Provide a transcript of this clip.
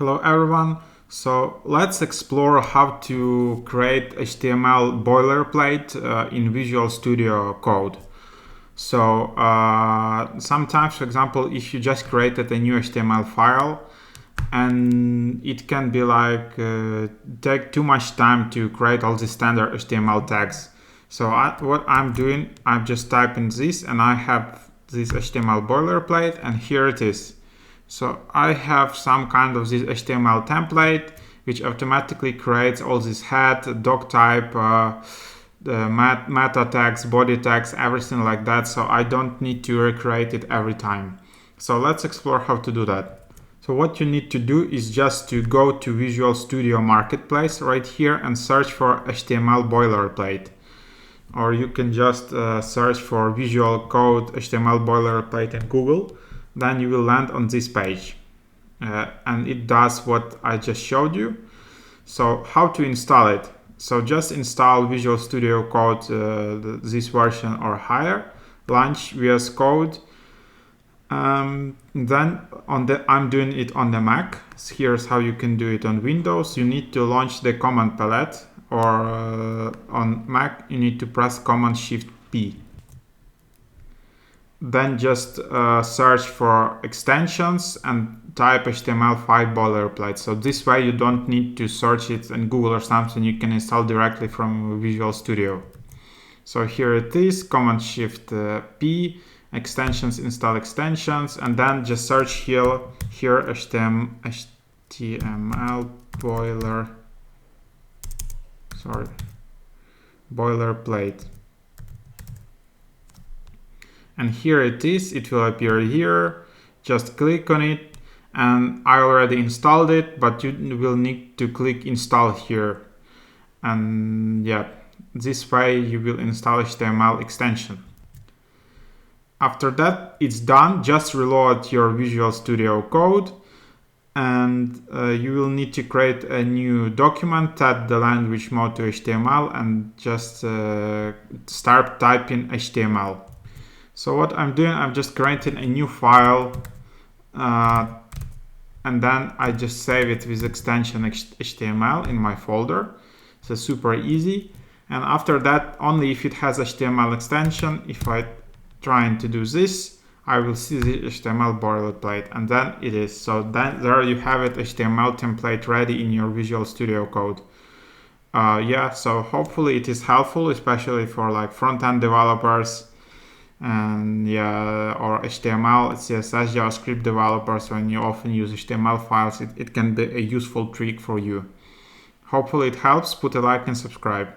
Hello everyone. So let's explore how to create HTML boilerplate in Visual Studio Code. So sometimes, for example, if you just created a new HTML file and it can be like take too much time to create all the standard HTML tags. So what I'm doing, I'm just typing this and I have this HTML boilerplate and here it is. So I have some kind of this HTML template which automatically creates all this head, doc type, the meta tags, body tags, everything like that. So I don't need to recreate it every time. So let's explore how to do that. So what you need to do is just to go to Visual Studio Marketplace right here and search for HTML boilerplate. Or you can just search for Visual Code HTML boilerplate in Google. Then you will land on this page. And it does what I just showed you. So how to install it? So just install Visual Studio Code, this version or higher, launch VS Code. Then I'm doing it on the Mac. So here's how you can do it on Windows. You need to launch the command palette, or on Mac you need to press Command Shift P. Then just search for extensions and type HTML5 boilerplate. So this way you don't need to search it in Google or something. You can install directly from Visual Studio. So here it is, Command Shift P, extensions, install extensions, and then just search here HTML boilerplate. And here it is, it will appear here. Just click on it, and I already installed it, but you will need to click install here. And yeah, this way you will install HTML extension. After that it's done, just reload your Visual Studio Code, and you will need to create a new document, add the language mode to HTML, and just start typing HTML. So what I'm doing, I'm just creating a new file, and then I just save it with extension HTML in my folder. So super easy. And after that, only if it has HTML extension, if I trying to do this, I will see the HTML boilerplate, and then it is. So then there you have it, HTML template ready in your Visual Studio Code. Yeah, so hopefully it is helpful, especially for like front-end developers and yeah, or HTML, CSS, JavaScript developers. When you often use HTML files, it can be a useful trick for you. Hopefully it helps. Put a like and subscribe.